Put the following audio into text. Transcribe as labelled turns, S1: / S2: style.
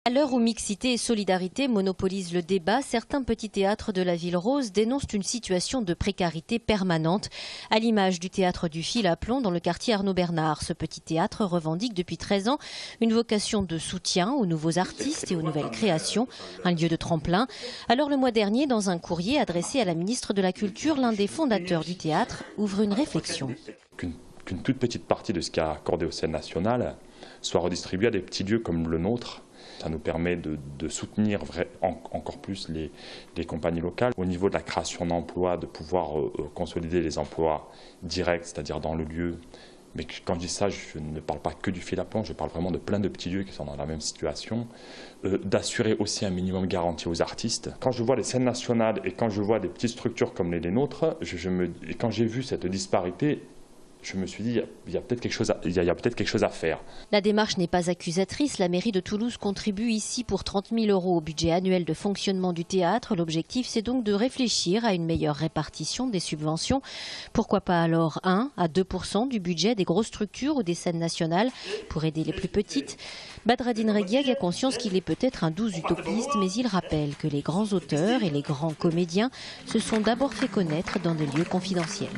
S1: À l'heure où mixité et solidarité monopolisent le débat, certains petits théâtres de la Ville Rose dénoncent une situation de précarité permanente, à l'image du théâtre du Fil à Plomb dans le quartier Arnaud Bernard. Ce petit théâtre revendique depuis 13 ans une vocation de soutien aux nouveaux artistes et aux nouvelles créations, un lieu de tremplin. Alors le mois dernier, dans un courrier adressé à la ministre de la Culture, l'un des fondateurs du théâtre ouvre une réflexion.
S2: Qu'une toute petite partie de ce qui est accordé aux scènes nationales soit redistribuée à des petits lieux comme le nôtre. Ça nous permet de soutenir encore plus les compagnies locales. Au niveau de la création d'emplois, de pouvoir consolider les emplois directs, c'est-à-dire dans le lieu. Mais quand je dis ça, je ne parle pas que du Fil à Plomb, je parle vraiment de plein de petits lieux qui sont dans la même situation. D'assurer aussi un minimum garanti aux artistes. Quand je vois les scènes nationales et quand je vois des petites structures comme les nôtres, et quand j'ai vu cette disparité, je me suis dit, il y a peut-être quelque chose à faire.
S1: La démarche n'est pas accusatrice. La mairie de Toulouse contribue ici pour 30 000 € au budget annuel de fonctionnement du théâtre. L'objectif, c'est donc de réfléchir à une meilleure répartition des subventions. Pourquoi pas alors 1 à 2 % du budget des grosses structures ou des scènes nationales pour aider les plus petites. Badreddine Reguieg a conscience qu'il est peut-être un doux utopiste, mais il rappelle que les grands auteurs et les grands comédiens se sont d'abord fait connaître dans des lieux confidentiels.